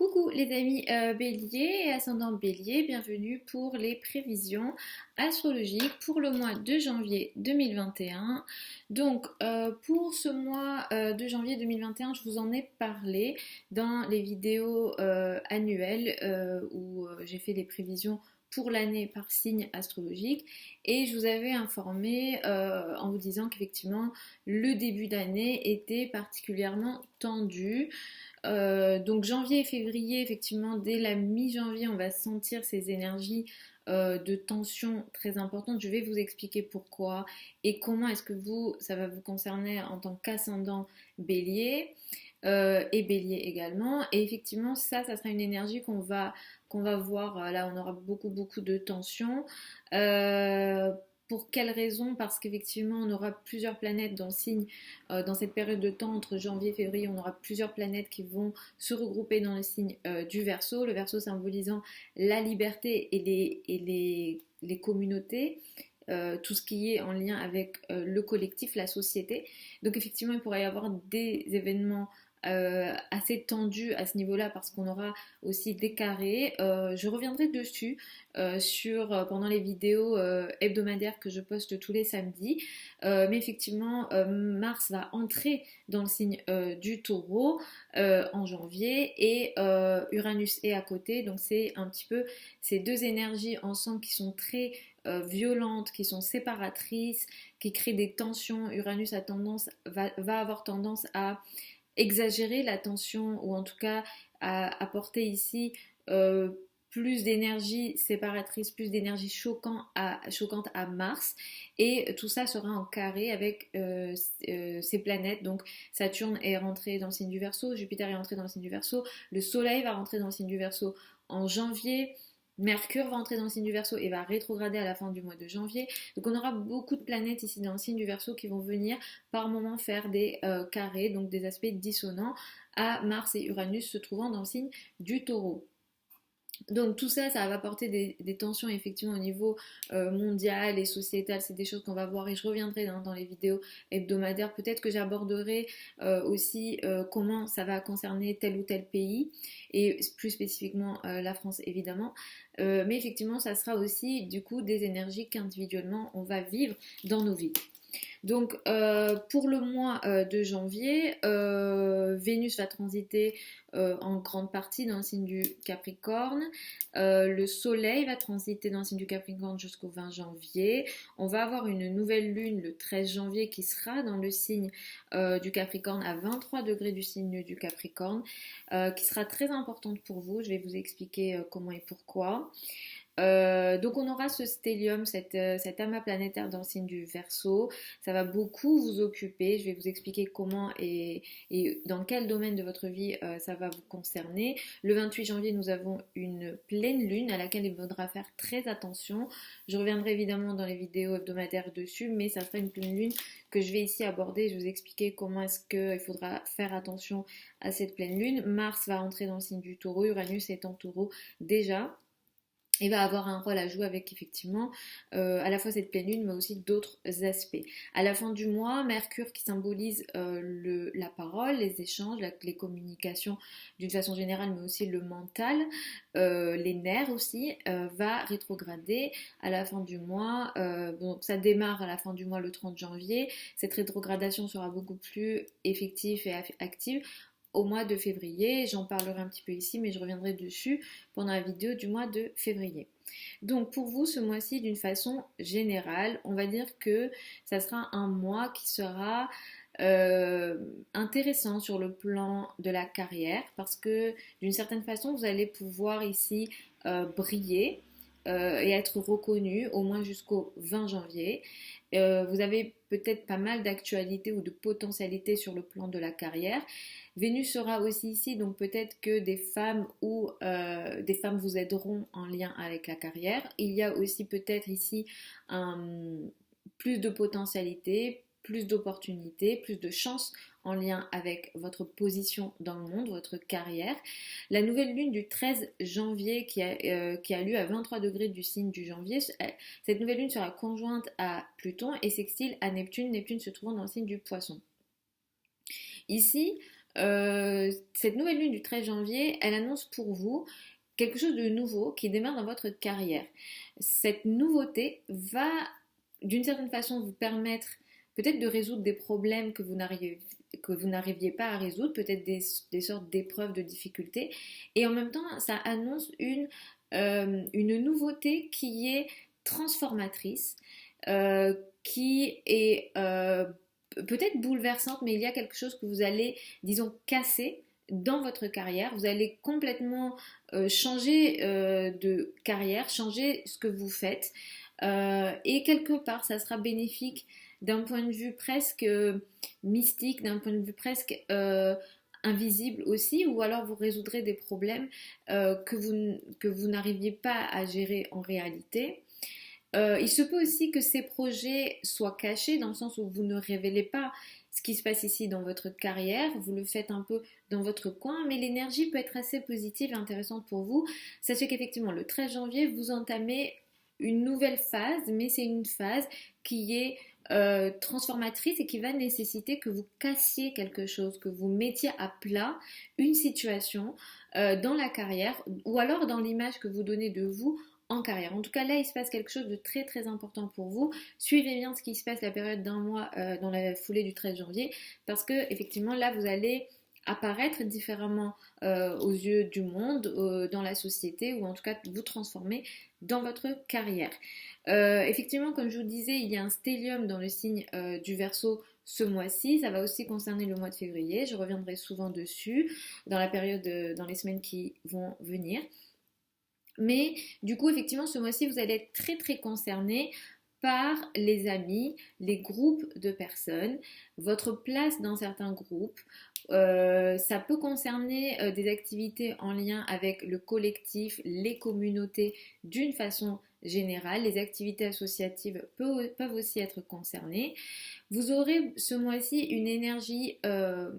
Coucou les amis Bélier et ascendant Bélier, bienvenue pour les prévisions astrologiques pour le mois de janvier 2021. Donc pour ce mois de janvier 2021, je vous en ai parlé dans les vidéos annuelles où j'ai fait des prévisions pour l'année par signe astrologique et je vous avais informé en vous disant qu'effectivement le début d'année était particulièrement tendu. Donc janvier et février, effectivement, dès la mi-janvier, on va sentir ces énergies de tension très importantes. Je vais vous expliquer pourquoi et comment est-ce que ça va vous concerner en tant qu'ascendant bélier et bélier également. Et effectivement, ça sera une énergie qu'on va voir. Là, on aura beaucoup de tension. Pour quelles raisons? Parce qu'effectivement, on aura plusieurs planètes dans le signe, dans cette période de temps entre janvier et février, on aura plusieurs planètes qui vont se regrouper dans le signe du Verseau. Le Verseau symbolisant la liberté et les communautés. Tout ce qui est en lien avec le collectif, la société. Donc effectivement, il pourrait y avoir des événements assez tendus à ce niveau-là parce qu'on aura aussi des carrés. Je reviendrai dessus pendant les vidéos hebdomadaires que je poste tous les samedis. Mais effectivement, Mars va entrer dans le signe du Taureau en janvier et Uranus est à côté. Donc c'est un petit peu ces deux énergies ensemble qui sont très violentes, qui sont séparatrices, qui créent des tensions. Uranus va avoir tendance à exagérer la tension ou en tout cas à apporter ici plus d'énergie séparatrice, plus d'énergie choquante à Mars et tout ça sera en carré avec ces planètes. Donc Saturne est rentré dans le signe du Verseau, Jupiter est rentré dans le signe du Verseau, le Soleil va rentrer dans le signe du Verseau en janvier. Mercure va entrer dans le signe du Verseau et va rétrograder à la fin du mois de janvier. Donc on aura beaucoup de planètes ici dans le signe du Verseau qui vont venir par moment faire des carrés, donc des aspects dissonants à Mars et Uranus se trouvant dans le signe du Taureau. Donc tout ça, ça va apporter des tensions effectivement au niveau mondial et sociétal. C'est des choses qu'on va voir et je reviendrai dans les vidéos hebdomadaires. Peut-être que j'aborderai aussi comment ça va concerner tel ou tel pays et plus spécifiquement la France évidemment. Mais effectivement, ça sera aussi du coup des énergies qu'individuellement on va vivre dans nos vies. Donc pour le mois de janvier, Vénus va transiter en grande partie dans le signe du Capricorne. Le Soleil va transiter dans le signe du Capricorne jusqu'au 20 janvier. On va avoir une nouvelle lune le 13 janvier qui sera dans le signe du Capricorne à 23 degrés du signe du Capricorne, qui sera très importante pour vous. Je vais vous expliquer comment et pourquoi. Donc on aura ce stellium, cet amas planétaire dans le signe du Verseau. Ça va beaucoup vous occuper. Je vais vous expliquer comment et dans quel domaine de votre vie ça va vous concerner. Le 28 janvier, nous avons une pleine lune à laquelle il faudra faire très attention. Je reviendrai évidemment dans les vidéos hebdomadaires dessus, mais ça sera une pleine lune que je vais ici aborder. Je vais vous expliquer comment est-ce qu'il faudra faire attention à cette pleine lune. Mars va entrer dans le signe du Taureau, Uranus est en Taureau déjà. Et va avoir un rôle à jouer avec effectivement à la fois cette pleine lune mais aussi d'autres aspects. À la fin du mois, Mercure qui symbolise la parole, les échanges, les communications d'une façon générale mais aussi le mental, les nerfs aussi, va rétrograder à la fin du mois. Bon, ça démarre à la fin du mois le 30 janvier. Cette rétrogradation sera beaucoup plus effective et active au mois de février. J'en parlerai un petit peu ici, mais je reviendrai dessus pendant la vidéo du mois de février. Donc pour vous, ce mois-ci, d'une façon générale, on va dire que ça sera un mois qui sera intéressant sur le plan de la carrière parce que d'une certaine façon, vous allez pouvoir ici briller et être reconnu au moins jusqu'au 20 janvier. Vous avez peut-être pas mal d'actualités ou de potentialités sur le plan de la carrière. Vénus sera aussi ici, donc peut-être que des femmes vous aideront en lien avec la carrière. Il y a aussi peut-être ici plus de potentialités, plus d'opportunités, plus de chances en lien avec votre position dans le monde, votre carrière. La nouvelle lune du 13 janvier qui a lieu à 23 degrés du signe du janvier, cette nouvelle lune sera conjointe à Pluton et sextile à Neptune, Neptune se trouvant dans le signe du Poisson. Ici, Cette nouvelle lune du 13 janvier, elle annonce pour vous quelque chose de nouveau qui démarre dans votre carrière. Cette nouveauté va d'une certaine façon vous permettre peut-être de résoudre des problèmes que vous n'arriviez pas à résoudre, peut-être des sortes d'épreuves, de difficultés. Et en même temps, ça annonce une nouveauté qui est transformatrice, qui est peut-être bouleversante, mais il y a quelque chose que vous allez, disons, casser dans votre carrière. Vous allez complètement changer de carrière, changer ce que vous faites. Et quelque part, ça sera bénéfique d'un point de vue presque mystique, d'un point de vue presque invisible aussi, ou alors vous résoudrez des problèmes que vous n'arriviez pas à gérer en réalité. Il se peut aussi que ces projets soient cachés dans le sens où vous ne révélez pas ce qui se passe ici dans votre carrière, vous le faites un peu dans votre coin, mais l'énergie peut être assez positive et intéressante pour vous. Sachez qu'effectivement, le 13 janvier, vous entamez une nouvelle phase, mais c'est une phase qui est transformatrice et qui va nécessiter que vous cassiez quelque chose, que vous mettiez à plat une situation dans la carrière ou alors dans l'image que vous donnez de vous en carrière. En tout cas, là, il se passe quelque chose de très très important pour vous. Suivez bien ce qui se passe la période d'un mois dans la foulée du 13 janvier parce que effectivement, là, vous allez apparaître différemment aux yeux du monde, dans la société ou en tout cas vous transformer dans votre carrière. Effectivement, comme je vous disais, il y a un stellium dans le signe du Verseau ce mois-ci. Ça va aussi concerner le mois de février. Je reviendrai souvent dessus dans la période, dans les semaines qui vont venir. Mais du coup, effectivement, ce mois-ci, vous allez être très très concerné par les amis, les groupes de personnes, votre place dans certains groupes. Ça peut concerner des activités en lien avec le collectif, les communautés d'une façon générale. Les activités associatives peuvent aussi être concernées. Vous aurez ce mois-ci une énergie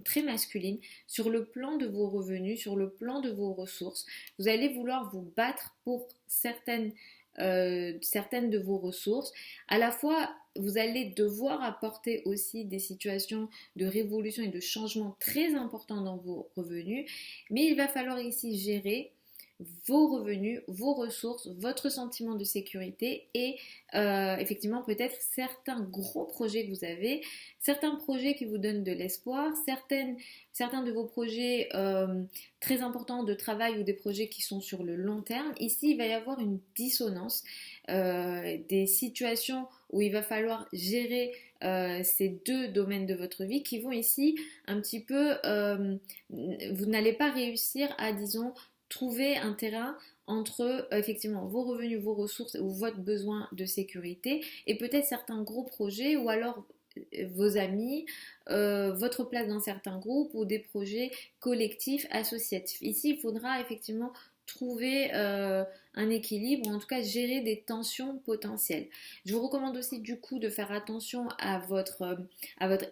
très masculine sur le plan de vos revenus, sur le plan de vos ressources. Vous allez vouloir vous battre pour certaines de vos ressources. À la fois, vous allez devoir apporter aussi des situations de révolution et de changement très importants dans vos revenus, mais il va falloir ici gérer vos revenus, vos ressources, votre sentiment de sécurité et effectivement peut-être certains gros projets que vous avez, certains projets qui vous donnent de l'espoir, certains de vos projets très importants de travail ou des projets qui sont sur le long terme. Ici, il va y avoir une dissonance, des situations où il va falloir gérer ces deux domaines de votre vie qui vont ici un petit peu, vous n'allez pas réussir à, disons, trouver un terrain entre effectivement vos revenus, vos ressources ou votre besoin de sécurité et peut-être certains gros projets ou alors vos amis, votre place dans certains groupes ou des projets collectifs, associatifs. Ici, il faudra effectivement trouver un équilibre ou en tout cas gérer des tensions potentielles. Je vous recommande aussi du coup de faire attention à votre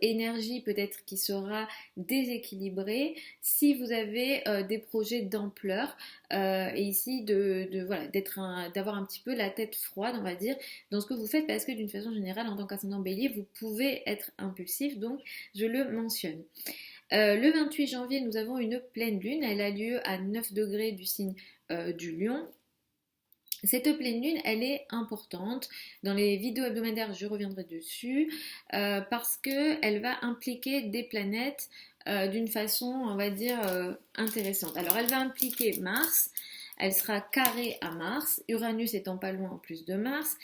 énergie peut-être qui sera déséquilibrée si vous avez des projets d'ampleur et ici voilà, d'avoir un petit peu la tête froide on va dire dans ce que vous faites parce que d'une façon générale en tant qu'ascendant bélier vous pouvez être impulsif donc je le mentionne. Le 28 janvier, nous avons une pleine lune. Elle a lieu à 9 degrés du signe du Lion. Cette pleine lune, elle est importante. Dans les vidéos hebdomadaires, je reviendrai dessus parce qu'elle va impliquer des planètes d'une façon, on va dire, intéressante. Alors, elle va impliquer Mars. Elle sera carrée à Mars. Uranus étant pas loin en plus de Mars.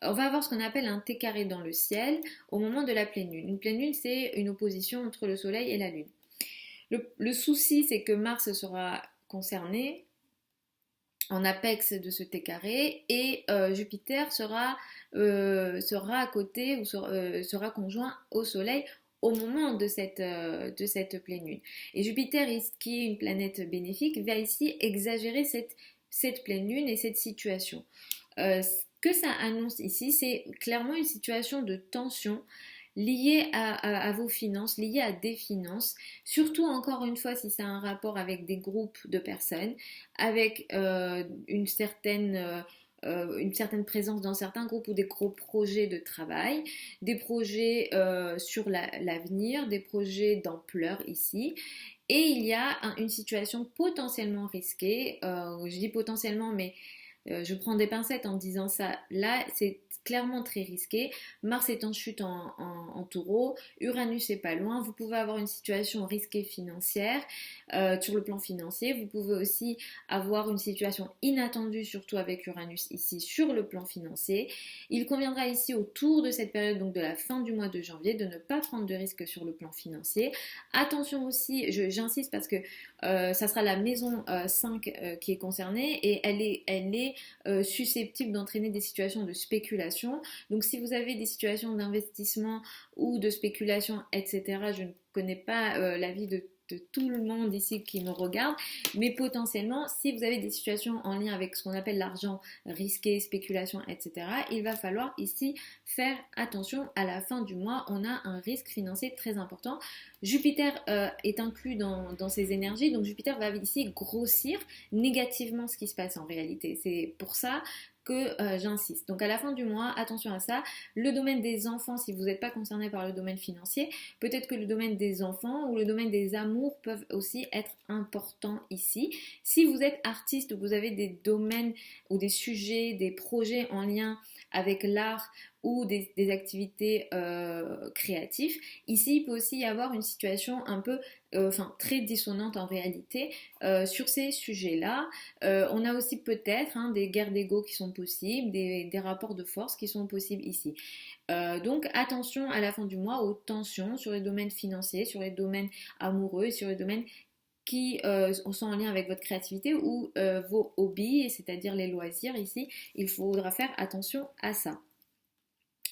On va avoir ce qu'on appelle un T carré dans le ciel au moment de la pleine lune. Une pleine lune, c'est une opposition entre le soleil et la lune. Le souci, c'est que Mars sera concerné en apex de ce T carré et Jupiter sera à côté ou sera conjoint au soleil au moment de cette pleine lune. Et Jupiter, qui est une planète bénéfique, va ici exagérer cette pleine lune et cette situation. Ce que ça annonce ici, c'est clairement une situation de tension liée à vos finances, liée à des finances, surtout encore une fois si c'est un rapport avec des groupes de personnes, avec une certaine présence dans certains groupes ou des gros projets de travail, des projets sur l'avenir, des projets d'ampleur ici. Et il y a une situation potentiellement risquée, je dis potentiellement, mais je prends des pincettes en disant ça. Là, c'est clairement très risqué. Mars est en chute en taureau, Uranus est pas loin. Vous pouvez avoir une situation risquée financière sur le plan financier. Vous pouvez aussi avoir une situation inattendue, surtout avec Uranus ici sur le plan financier. Il conviendra ici autour de cette période, donc de la fin du mois de janvier, de ne pas prendre de risques sur le plan financier. Attention aussi, j'insiste parce que ça sera la maison 5 qui est concernée et elle est susceptible d'entraîner des situations de spéculation. Donc si vous avez des situations d'investissement ou de spéculation, etc., je ne connais pas l'avis de tout le monde ici qui me regarde, mais potentiellement, si vous avez des situations en lien avec ce qu'on appelle l'argent risqué, spéculation, etc., il va falloir ici faire attention. À la fin du mois, on a un risque financier très important. Jupiter est inclus dans ces énergies, donc Jupiter va ici grossir négativement ce qui se passe en réalité. C'est pour ça que j'insiste. Donc à la fin du mois, attention à ça. Le domaine des enfants, si vous n'êtes pas concerné par le domaine financier, peut-être que le domaine des enfants ou le domaine des amours peuvent aussi être importants ici. Si vous êtes artiste ou que vous avez des domaines ou des sujets, des projets en lien avec l'art ou des activités créatives, ici il peut aussi y avoir une situation un peu très dissonante en réalité sur ces sujets-là. On a aussi peut-être des guerres d'ego qui sont possibles, des rapports de force qui sont possibles ici. Donc attention à la fin du mois aux tensions sur les domaines financiers, sur les domaines amoureux et sur les domaines qui sont en lien avec votre créativité ou vos hobbies, c'est-à-dire les loisirs ici. Il faudra faire attention à ça.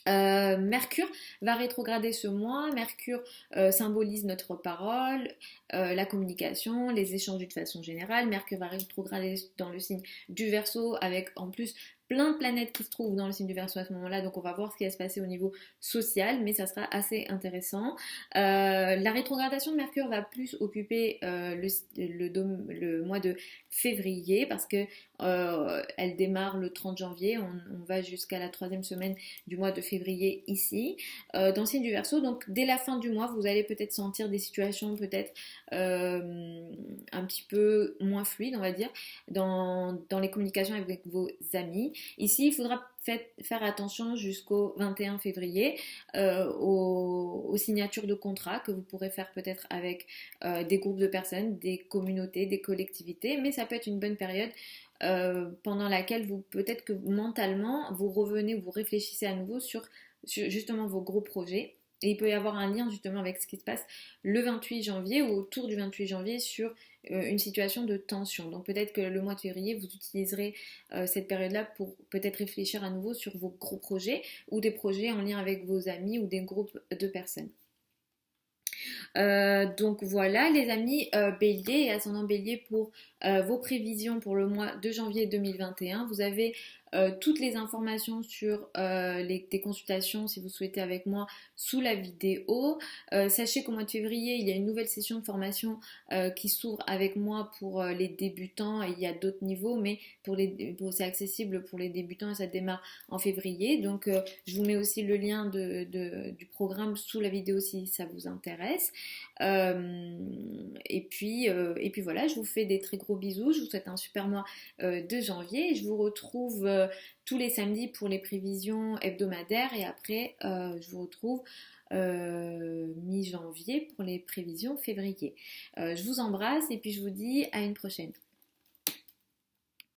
Mercure va rétrograder ce mois. Mercure symbolise notre parole, la communication, les échanges d'une façon générale. Mercure va rétrograder dans le signe du Verseau avec en plus plein de planètes qui se trouvent dans le signe du Verseau à ce moment-là. Donc on va voir ce qui va se passer au niveau social, mais ça sera assez intéressant. La rétrogradation de Mercure va plus occuper le mois de février parce que elle démarre le 30 janvier. On va jusqu'à la troisième semaine du mois de février ici, dans le signe du Verseau. Donc dès la fin du mois, vous allez peut-être sentir des situations peut-être un petit peu moins fluides, on va dire, dans les communications avec vos amis. Ici, il faudra faire attention jusqu'au 21 février aux signatures de contrats que vous pourrez faire peut-être avec des groupes de personnes, des communautés, des collectivités, mais ça peut être une bonne période pendant laquelle peut-être que mentalement vous revenez, vous réfléchissez à nouveau sur justement vos gros projets. Et il peut y avoir un lien justement avec ce qui se passe le 28 janvier ou autour du 28 janvier sur une situation de tension. Donc peut-être que le mois de février, vous utiliserez cette période-là pour peut-être réfléchir à nouveau sur vos gros projets ou des projets en lien avec vos amis ou des groupes de personnes. Donc voilà les amis, Bélier et ascendant Bélier pour vos prévisions pour le mois de janvier 2021. Vous avez toutes les informations sur des consultations si vous souhaitez avec moi sous la vidéo. Sachez qu'au mois de février, il y a une nouvelle session de formation qui s'ouvre avec moi pour les débutants. Il y a d'autres niveaux, mais c'est accessible pour les débutants et ça démarre en février. Donc je vous mets aussi le lien du programme sous la vidéo si ça vous intéresse. Et puis voilà, je vous fais des très gros bisous. Je vous souhaite un super mois de janvier. Je vous retrouve tous les samedis pour les prévisions hebdomadaires et après je vous retrouve mi-janvier pour les prévisions février. Je vous embrasse et puis je vous dis à une prochaine.